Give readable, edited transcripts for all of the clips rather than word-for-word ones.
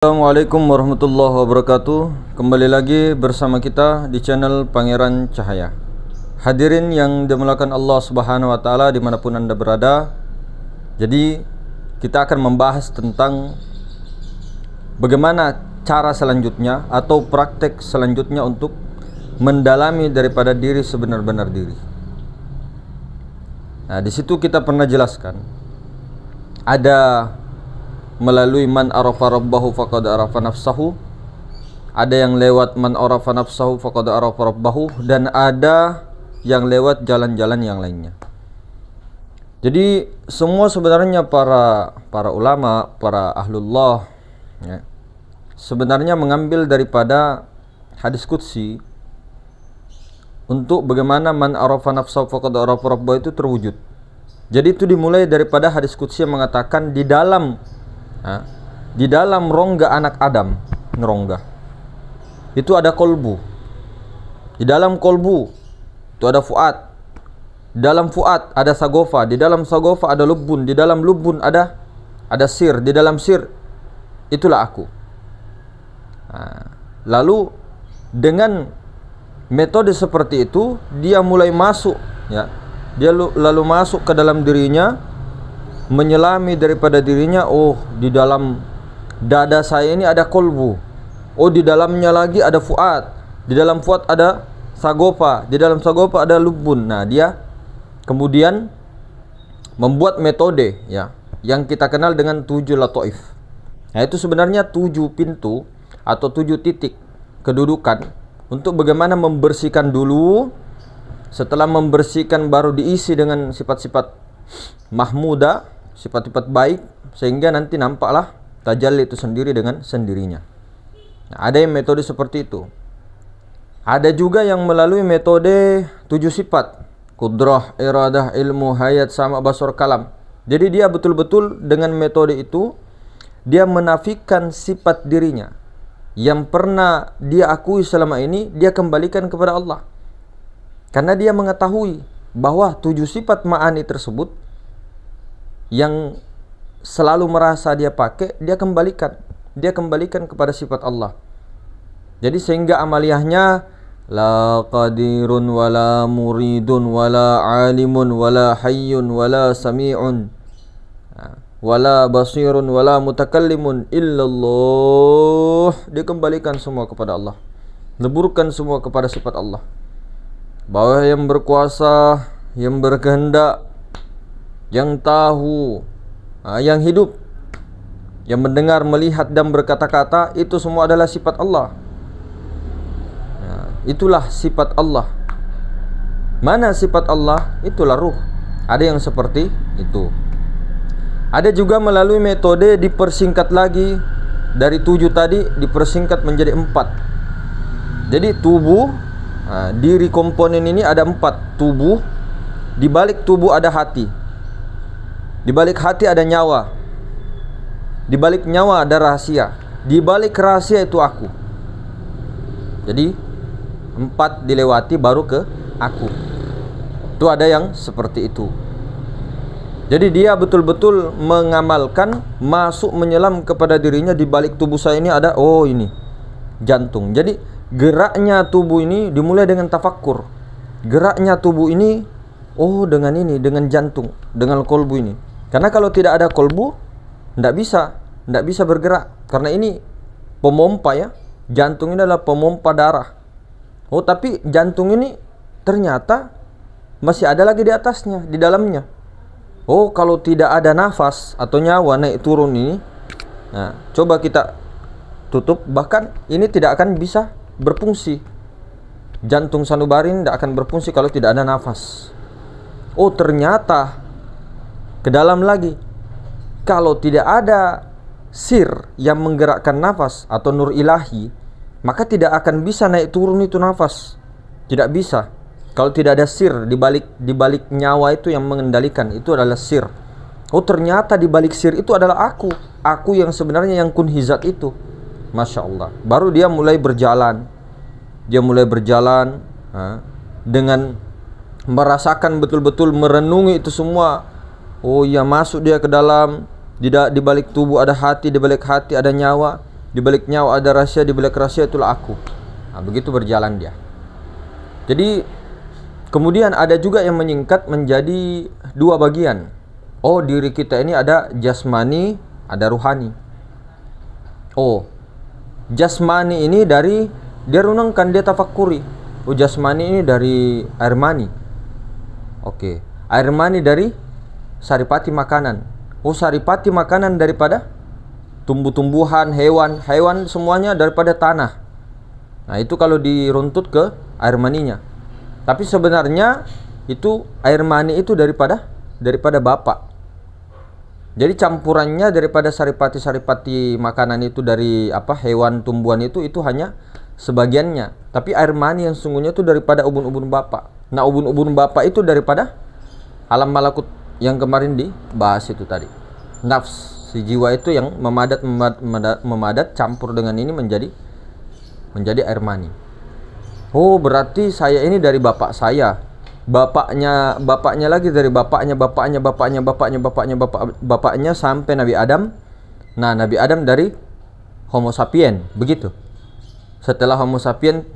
Assalamualaikum warahmatullahi wabarakatuh. Kembali lagi bersama kita di channel Pangeran Cahaya. Hadirin yang dimuliakan Allah Subhanahu wa taala dimanapun Anda berada. Jadi kita akan membahas tentang bagaimana cara selanjutnya atau praktek selanjutnya untuk mendalami daripada diri sebenar-benar diri. Nah, di situ kita pernah jelaskan ada melalui man arafa rabbahu faqad arafa nafsahu, ada yang lewat man arafa nafsahu faqad arafa rabbahu, dan ada yang lewat jalan-jalan yang lainnya. Jadi semua sebenarnya para ulama, para ahlullah ya, sebenarnya mengambil daripada hadis qudsi untuk bagaimana man arafa nafsahu faqad arafa rabbahu itu terwujud. Jadi itu dimulai daripada hadis qudsi yang mengatakan di dalam rongga anak Adam, rongga itu ada kolbu. Di dalam kolbu itu ada fuad. Di dalam fuad ada sagofa. Di dalam sagofa ada lubun. Di dalam lubun ada sir. Di dalam sir itulah aku. Lalu dengan metode seperti itu dia mulai masuk ya. Dia lalu masuk ke dalam dirinya, menyelami daripada dirinya. Oh, di dalam dada saya ini ada kolbu. Oh, di dalamnya lagi ada fuad. Di dalam fuad ada sagofa. Di dalam sagofa ada lubun. Nah, dia kemudian membuat metode ya yang kita kenal dengan 7 lataif. Nah, itu sebenarnya 7 pintu atau 7 titik kedudukan untuk bagaimana membersihkan dulu. Setelah membersihkan baru diisi dengan sifat-sifat mahmudah, sifat-sifat baik, sehingga nanti nampaklah tajalli itu sendiri dengan sendirinya. Nah, ada yang metode seperti itu. Ada juga yang melalui metode 7 sifat: kudrah, iradah, ilmu, hayat, sama, basar, kalam. Jadi dia betul-betul dengan metode itu dia menafikan sifat dirinya yang pernah dia akui selama ini, dia kembalikan kepada Allah. Karena dia mengetahui bahwa 7 sifat ma'ani tersebut yang selalu merasa dia pakai, dia kembalikan kepada sifat Allah. Jadi sehingga amaliyahnya la qadirun wala muridun wala alimun wala hayyun wala sami'un wala basirun wala mutakallimun illallah, dia kembalikan semua kepada Allah, leburkan semua kepada sifat Allah, bahwa yang berkuasa, yang berkehendak, yang tahu, yang hidup, yang mendengar, melihat, dan berkata-kata, itu semua adalah sifat Allah. Itulah sifat Allah. Mana sifat Allah? Itulah ruh. Ada yang seperti itu. Ada juga melalui metode dipersingkat lagi. Dari 7 tadi dipersingkat menjadi 4. Jadi tubuh, diri komponen ini ada 4. Tubuh, di balik tubuh ada hati. Di balik hati ada nyawa. Di balik nyawa ada rahasia. Di balik rahasia itu aku. Jadi 4 dilewati baru ke aku. Itu ada yang seperti itu. Jadi dia betul-betul mengamalkan, masuk menyelam kepada dirinya. Di balik tubuh saya ini ada, oh ini jantung. Jadi geraknya tubuh ini dimulai dengan tafakkur. Geraknya tubuh ini, oh dengan ini, dengan jantung, dengan kolbu ini. Karena kalau tidak ada kolbu, tidak bisa bergerak. Karena ini pemompa ya. Jantung ini adalah pemompa darah. Oh, tapi jantung ini ternyata masih ada lagi di atasnya, di dalamnya. Oh, kalau tidak ada nafas atau nyawa naik turun ini, nah, coba kita tutup, bahkan ini tidak akan bisa berfungsi. Jantung sanubarin tidak akan berfungsi kalau tidak ada nafas. Oh, ternyata ke dalam lagi, kalau tidak ada sir yang menggerakkan nafas atau nur ilahi, maka tidak akan bisa naik turun itu nafas. Tidak bisa. Kalau tidak ada sir di balik nyawa itu yang mengendalikan, itu adalah sir. Oh, ternyata di balik sir itu adalah aku. Aku yang sebenarnya yang kunhizat itu. Masya Allah. Baru dia mulai berjalan. Dia mulai berjalan dengan merasakan betul-betul, merenungi itu semua. Oh iya, masuk dia ke dalam. Di balik tubuh ada hati, di balik hati ada nyawa. di balik nyawa ada rahasia, di balik rahasia itulah aku. Nah, begitu berjalan dia. Jadi kemudian ada juga yang menyingkat menjadi dua bagian. Oh, diri kita ini ada jasmani, ada ruhani. Oh, jasmani ini dari dia renungkan, dia tafakkuri. Oh, jasmani ini dari air mani. Oke, air mani dari saripati makanan. Oh, saripati makanan daripada tumbuh-tumbuhan, hewan semuanya daripada tanah. Nah, itu kalau diruntut ke air maninya. Tapi sebenarnya itu air mani itu daripada bapak. Jadi campurannya daripada saripati makanan itu dari hewan tumbuhan itu hanya sebagiannya. Tapi air mani yang sungguhnya itu daripada ubun-ubun bapak. Nah, ubun-ubun bapak itu daripada alam malakut yang kemarin dibahas itu tadi. Nafs, si jiwa itu yang memadat campur dengan ini menjadi air mani. Oh, berarti saya ini dari bapak saya. Bapaknya lagi dari bapaknya sampai Nabi Adam. Nah, Nabi Adam dari Homo sapien, begitu. Setelah Homo sapien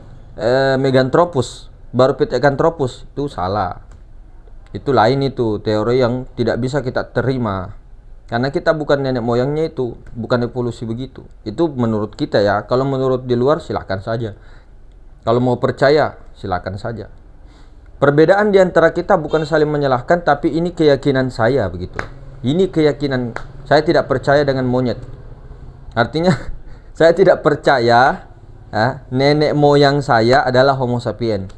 Meganthropus, baru Pithecanthropus. Itu salah. Itu lain, itu teori yang tidak bisa kita terima. Karena kita bukan nenek moyangnya, itu bukan evolusi begitu. Itu menurut kita ya. Kalau menurut di luar silahkan saja. Kalau mau percaya silahkan saja. Perbedaan di antara kita bukan saling menyalahkan, tapi ini keyakinan saya begitu. Ini keyakinan saya, tidak percaya dengan monyet. Artinya saya tidak percaya nenek moyang saya adalah Homo sapien.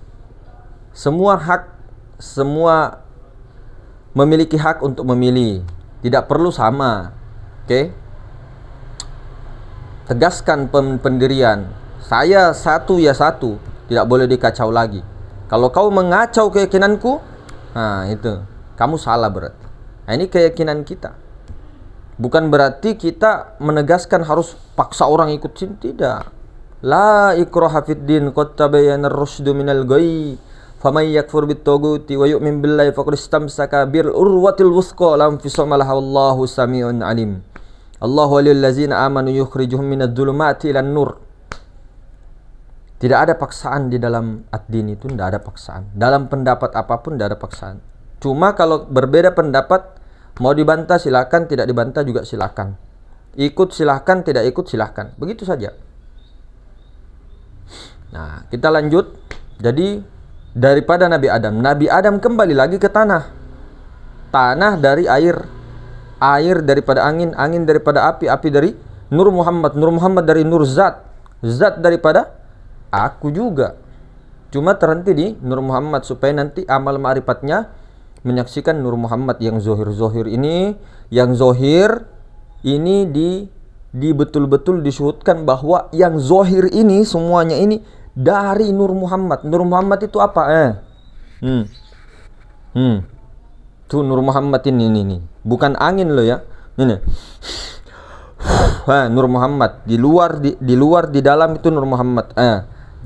Semua memiliki hak untuk memilih. Tidak perlu sama. Oke? Tegaskan pendirian. Saya satu ya satu. Tidak boleh dikacau lagi. Kalau kau mengacau keyakinanku, nah itu kamu salah berarti. Nah, ini keyakinan kita. Bukan berarti kita menegaskan harus paksa orang ikutin, tidak. La ikraha fid din, qad tabayyana ar-rusydu minal ghayy. Faman yakfur bit-taghuti wa yu'min billahi faqad istamsaka bil urwatil wuthqa lam fisama laha wallahu samiun alim. Allahu waliyul ladzina amanu yukhrijuhum minadh dhulumati ilan nur. Tidak ada paksaan di dalam ad-din, itu tidak ada paksaan. Dalam pendapat apapun tidak ada paksaan. Cuma kalau berbeda pendapat, mau dibantah silakan, tidak dibantah juga silakan. Ikut silakan, tidak ikut silakan. Begitu saja. Nah, kita lanjut. Jadi daripada Nabi Adam kembali lagi ke tanah. Tanah dari air, air daripada angin, angin daripada api, api dari Nur Muhammad dari Nur Zat, Zat daripada aku juga. Cuma terhenti di Nur Muhammad supaya nanti amal ma'rifatnya menyaksikan Nur Muhammad yang zohir ini, yang zohir ini di betul-betul disuhutkan bahwa yang zohir ini semuanya ini dari Nur Muhammad. Nur Muhammad itu apa? Tuh Nur Muhammad ini. Bukan angin loh ya. Ini. Nur Muhammad di luar, di dalam itu Nur Muhammad.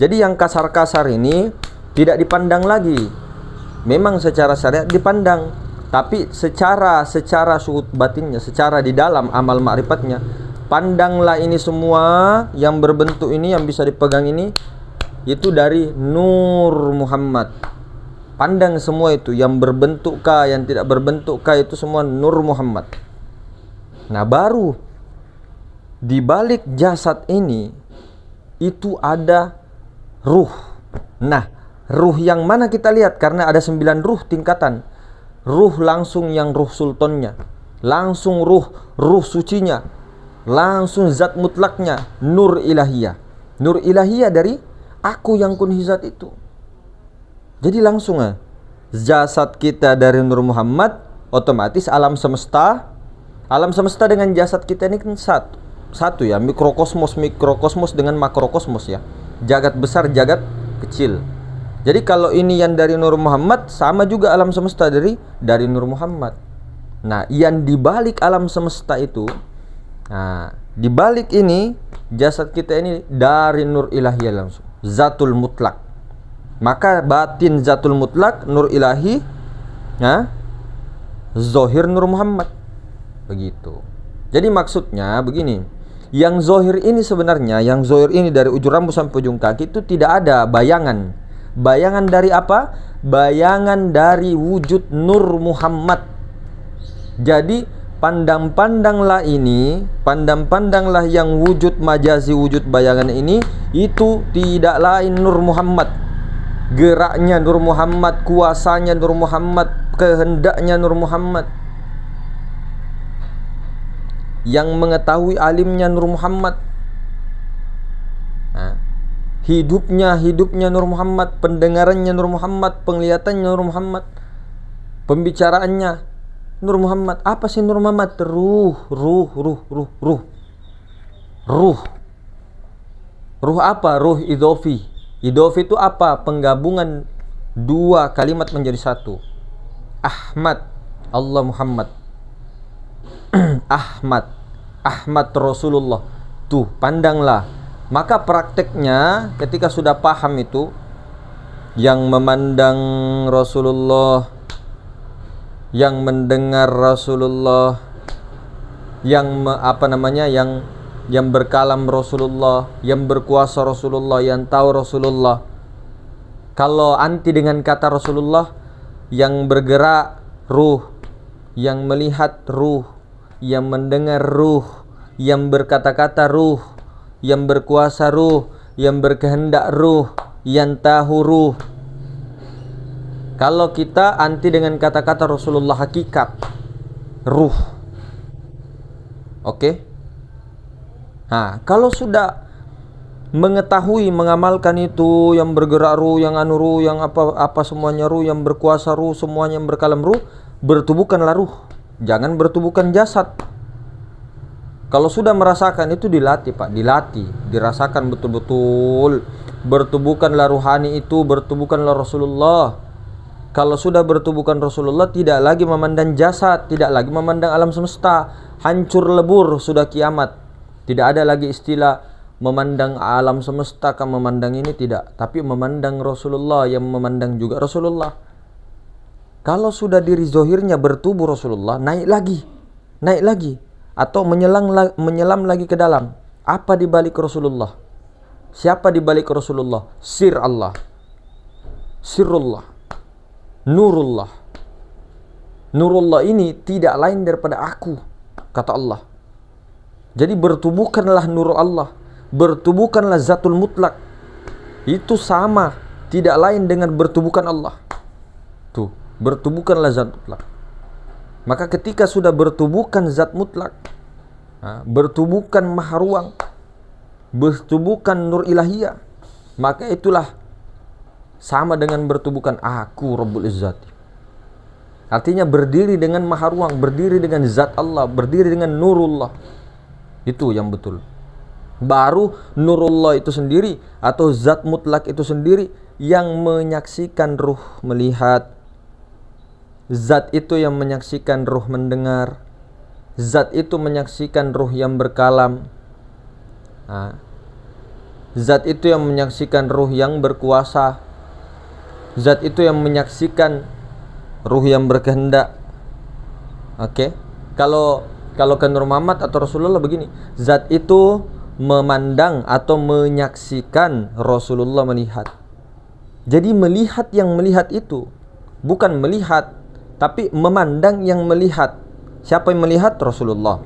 Jadi yang kasar-kasar ini tidak dipandang lagi. Memang secara syariat dipandang, tapi secara suhud batinnya, secara di dalam amal ma'rifatnya, pandanglah ini semua yang berbentuk ini, yang bisa dipegang ini, itu dari Nur Muhammad. Pandang semua itu, yang berbentuk kah, yang tidak berbentuk kah, itu semua Nur Muhammad. Nah, baru di balik jasad ini itu ada ruh. Nah, ruh yang mana kita lihat? Karena ada 9 ruh tingkatan. Ruh langsung yang ruh sultannya, langsung ruh sucinya, langsung zat mutlaknya, nur ilahiyah. Nur ilahiyah dari aku yang kun hizat itu. Jadi langsung jasad kita dari Nur Muhammad, otomatis alam semesta dengan jasad kita ini kan satu ya, mikrokosmos dengan makrokosmos ya. Jagat besar, jagat kecil. Jadi kalau ini yang dari Nur Muhammad, sama juga alam semesta dari Nur Muhammad. Nah, yang dibalik alam semesta itu, nah, dibalik ini jasad kita ini dari Nur ilahiyah langsung, zatul mutlak. Maka batin zatul mutlak, Nur ilahi, zohir Nur Muhammad. Begitu. Jadi maksudnya begini, Yang zohir ini sebenarnya, yang zohir ini dari ujung rambut sampai ujung kaki itu tidak ada bayangan. Bayangan dari apa? Bayangan dari wujud Nur Muhammad. Jadi pandang-pandanglah ini, pandang-pandanglah yang wujud majazi, wujud bayangan ini, itu tidak lain Nur Muhammad. Geraknya Nur Muhammad, kuasanya Nur Muhammad, kehendaknya Nur Muhammad. Yang mengetahui alimnya Nur Muhammad. Hidupnya Nur Muhammad, pendengarannya Nur Muhammad, penglihatannya Nur Muhammad, pembicaraannya Nur Muhammad. Apa sih Nur Muhammad? Ruh. Ruh apa? Ruh idhofi. Idhofi itu apa? Penggabungan dua kalimat menjadi satu. Ahmad, Allah Muhammad. Ahmad Rasulullah. Tuh, pandanglah. Maka prakteknya ketika sudah paham itu, yang memandang Rasulullah, yang mendengar Rasulullah, yang yang berkalam Rasulullah, yang berkuasa Rasulullah, yang tahu Rasulullah. Kalau anti dengan kata Rasulullah, yang bergerak ruh, yang melihat ruh, yang mendengar ruh, yang berkata-kata ruh, yang berkuasa ruh, yang berkehendak ruh, yang tahu ruh. Kalau kita anti dengan kata-kata Rasulullah hakikat ruh. Oke? Nah, kalau sudah mengetahui, mengamalkan itu, yang bergerak ruh, yang anu ruh, yang apa semuanya ruh, yang berkuasa ruh, semuanya yang berkalam ruh, bertubuhkanlah ruh. Jangan bertubuhkan jasad. Kalau sudah merasakan itu dilatih, Pak, dilatih, dirasakan betul-betul. Bertubuhkanlah ruhani itu, bertubuhkanlah Rasulullah. Kalau sudah bertubuhkan Rasulullah, tidak lagi memandang jasad, tidak lagi memandang alam semesta, hancur lebur, sudah kiamat. Tidak ada lagi istilah memandang alam semesta, kan memandang ini, tidak, tapi memandang Rasulullah, yang memandang juga Rasulullah. Kalau sudah diri zohirnya bertubuh Rasulullah, naik lagi, atau menyelam lagi ke dalam. Apa di balik Rasulullah? Siapa di balik Rasulullah? Sir Allah, sirullah, nurullah. Nurullah ini tidak lain daripada aku, kata Allah. Jadi bertubuhkanlah nur Allah, bertubuhkanlah zatul mutlak. Itu sama, tidak lain dengan bertubuhkan Allah. Tuh, bertubuhkanlah zat mutlak. Maka ketika sudah bertubuhkan zat mutlak, bertubuhkan maharuang, bertubuhkan nur ilahiyah, maka itulah sama dengan bertubuhkan aku Rabbul Izzati. Artinya berdiri dengan maharuang, berdiri dengan zat Allah, berdiri dengan nurullah. Itu yang betul. Baru nurullah itu sendiri atau zat mutlak itu sendiri yang menyaksikan ruh melihat. Zat itu yang menyaksikan ruh mendengar. Zat itu menyaksikan ruh yang berkalam. Zat itu yang menyaksikan ruh yang berkuasa. Zat itu yang menyaksikan ruh yang berkehendak. Oke. Kalau ke Nur Muhammad atau Rasulullah begini, zat itu memandang atau menyaksikan Rasulullah melihat. Jadi melihat yang melihat itu bukan melihat, tapi memandang yang melihat. Siapa yang melihat? Rasulullah.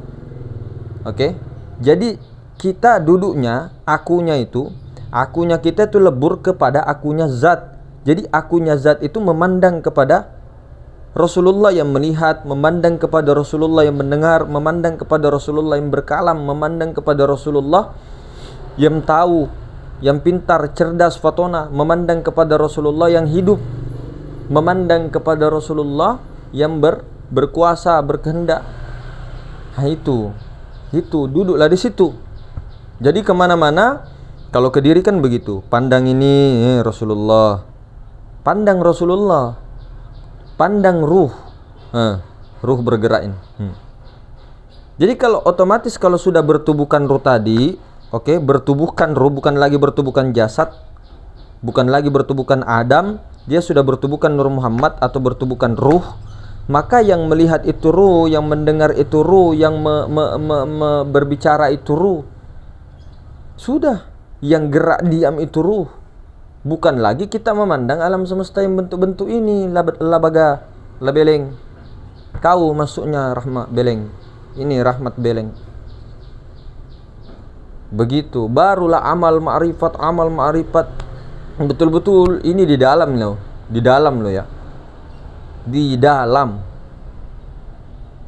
Oke. Jadi kita duduknya, akunya kita itu lebur kepada akunya zat. Jadi akunya zat itu memandang kepada Rasulullah yang melihat, memandang kepada Rasulullah yang mendengar, memandang kepada Rasulullah yang berkalam, memandang kepada Rasulullah yang tahu, yang pintar, cerdas, fatona, memandang kepada Rasulullah yang hidup, memandang kepada Rasulullah yang berkuasa, berkehendak. Nah, itu duduklah di situ. Jadi kemana-mana, kalau ke diri kan begitu, pandang ini Rasulullah, pandang Rasulullah, pandang ruh, ruh bergerak ini. Jadi kalau otomatis kalau sudah bertubuhkan ruh tadi, oke, bertubuhkan ruh, bukan lagi bertubuhkan jasad, bukan lagi bertubuhkan Adam, dia sudah bertubuhkan Nur Muhammad atau bertubuhkan ruh. Maka yang melihat itu ruh, yang mendengar itu ruh, yang berbicara itu ruh, Sudah, yang gerak diam itu ruh. Bukan lagi kita memandang alam semesta yang bentuk-bentuk ini, labaga, labeleng. Kau masuknya rahmat beleng. Ini rahmat beleng. Begitu, barulah amal ma'rifat betul-betul ini di dalam loh. Di dalam loh ya. Di dalam.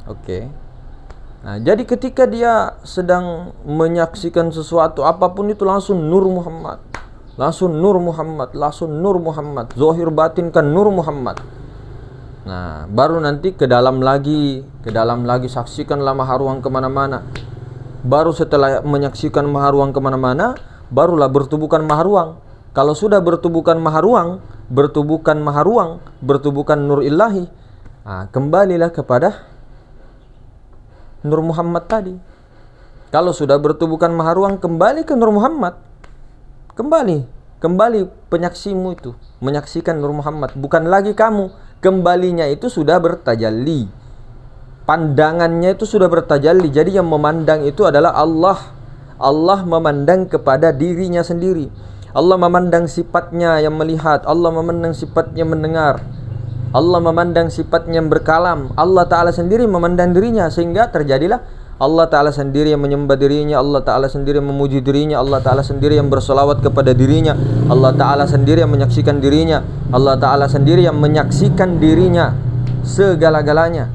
Oke. Nah, jadi ketika dia sedang menyaksikan sesuatu apapun itu langsung nur Muhammad. Langsung nur Muhammad, langsung nur Muhammad. Zahir batin kan nur Muhammad. Nah, baru nanti ke dalam lagi, saksikanlah maharuang kemana-mana. Baru setelah menyaksikan maharuang kemana-mana, barulah bertubuhkan maharuang. Kalau sudah bertubuhkan maharuang, bertubuhkan nur ilahi, nah, kembalilah kepada nur Muhammad tadi. Kalau sudah bertubuhkan maharuang, kembali ke nur Muhammad. Kembali penyaksimu itu menyaksikan nur Muhammad, bukan lagi kamu. Kembalinya itu sudah bertajalli. Pandangannya itu sudah bertajalli. Jadi yang memandang itu adalah Allah. Allah memandang kepada dirinya sendiri. Allah memandang sifatnya yang melihat. Allah memandang sifatnya mendengar. Allah memandang sifatnya yang berkalam. Allah Ta'ala sendiri memandang dirinya. Sehingga terjadilah Allah Ta'ala sendiri yang menyembah dirinya. Allah Ta'ala sendiri yang memuji dirinya. Allah Ta'ala sendiri yang bersolawat kepada dirinya. Allah Ta'ala sendiri yang menyaksikan dirinya. Allah Ta'ala sendiri yang menyaksikan dirinya segala-galanya.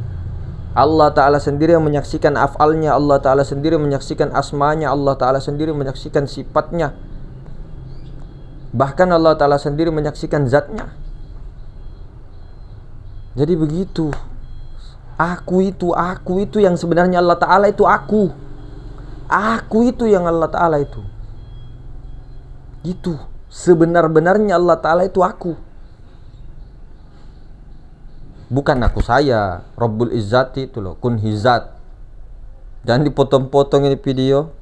Allah Ta'ala sendiri yang menyaksikan af'alnya. Allah Ta'ala sendiri menyaksikan asmanya. Allah Ta'ala sendiri menyaksikan sifatnya. Bahkan Allah Ta'ala sendiri menyaksikan zatnya. Jadi begitu. Aku itu yang sebenarnya Allah Ta'ala itu aku. Aku itu yang Allah Ta'ala itu. Gitu. Sebenar-benarnya Allah Ta'ala itu aku. Bukan aku saya. Rabbul Izzati itu loh. Kun hizat. Jangan dipotong-potong ini video.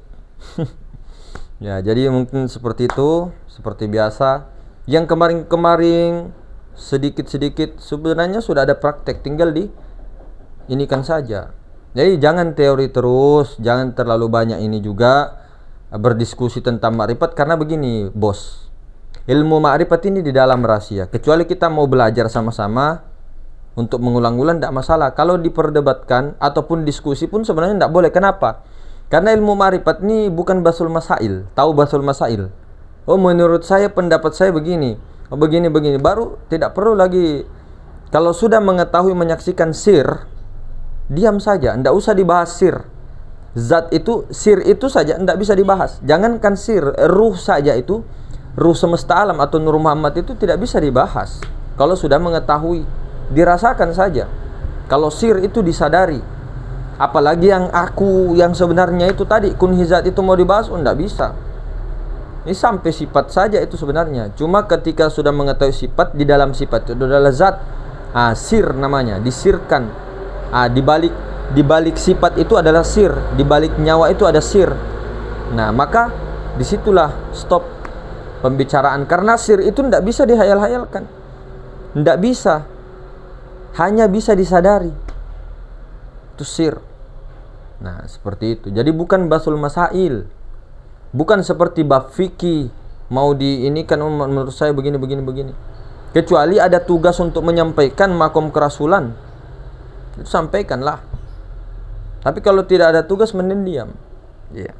Ya, jadi mungkin seperti itu. Seperti biasa. Yang kemarin-kemarin sedikit-sedikit sebenarnya sudah ada praktek. Tinggal di ini kan saja. Jadi jangan teori terus. Jangan terlalu banyak ini juga berdiskusi tentang ma'rifat. Karena begini bos, ilmu ma'rifat ini di dalam rahasia. Kecuali kita mau belajar sama-sama untuk mengulang-ulang, tidak masalah. Kalau diperdebatkan ataupun diskusi pun sebenarnya tidak boleh. Kenapa? Karena ilmu ma'rifat ini bukan basul masail. Tahu basul masail? Oh, menurut saya, pendapat saya begini. Oh, begini. Baru tidak perlu lagi. Kalau sudah mengetahui menyaksikan sir, diam saja. Tidak usah dibahas sir. Zat itu, sir itu saja tidak bisa dibahas. Jangankan sir, ruh saja itu, ruh semesta alam atau nur Muhammad itu tidak bisa dibahas. Kalau sudah mengetahui, dirasakan saja. Kalau sir itu disadari. Apalagi yang aku, yang sebenarnya itu tadi, kun hizat itu mau dibahas, tidak bisa. Ini sampai sifat saja itu sebenarnya. Cuma ketika sudah mengetahui sifat, di dalam sifat itu adalah zat. Sir namanya, disirkan. Di balik sifat itu adalah sir, di balik nyawa itu ada sir. Nah, maka disitulah stop pembicaraan. Karena sir itu tidak bisa dihayal-hayalkan. Tidak bisa. Hanya bisa disadari. Itu sir. Nah, seperti itu. Jadi bukan basul masail. Bukan seperti bab fikih. Mau diinikan menurut saya begini. Kecuali ada tugas untuk menyampaikan makom kerasulan, itu sampaikanlah. Tapi kalau tidak ada tugas, mending diam. Yeah.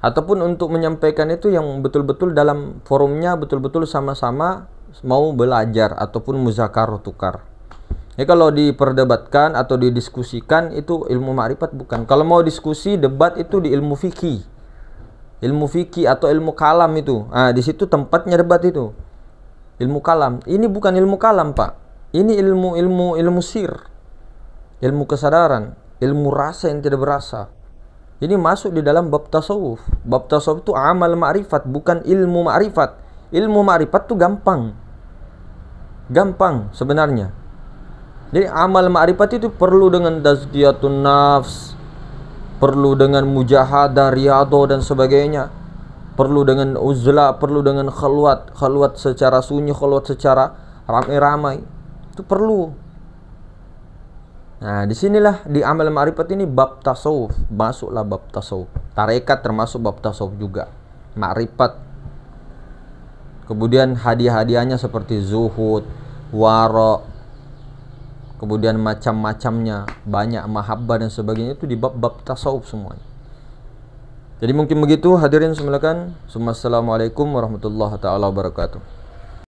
Ataupun untuk menyampaikan itu yang betul-betul dalam forumnya, betul-betul sama-sama mau belajar ataupun muzakarah tukar. Ya, kalau diperdebatkan atau didiskusikan itu ilmu ma'rifat bukan. Kalau mau diskusi, debat itu di ilmu fikih. Ilmu fikih atau ilmu kalam itu. Di situ tempatnya debat itu. Ilmu kalam. Ini bukan ilmu kalam, Pak. Ini ilmu sir. Ilmu kesadaran, ilmu rasa yang tidak berasa. Ini masuk di dalam bab tasawuf. Bab tasawuf itu amal ma'rifat, bukan ilmu ma'rifat. Ilmu ma'rifat itu gampang. Gampang sebenarnya. Jadi amal ma'rifat itu perlu dengan tazkiyatun nafs, perlu dengan mujahadah, riyadhah dan sebagainya. Perlu dengan uzlah, perlu dengan khalwat secara sunyi, khalwat secara ramai-ramai. Itu perlu. Nah, disinilah di amal ma'rifat ini bab tasawuf, masuklah bab tasawuf. Tarekat termasuk bab tasawuf juga. ma'rifat. Kemudian hadiah-hadiahnya seperti zuhud, wara, kemudian macam-macamnya, banyak mahabbah dan sebagainya, itu di bab-bab tasawuf semuanya. Jadi mungkin begitu hadirin, silakan. Assalamualaikum warahmatullahi taala wabarakatuh.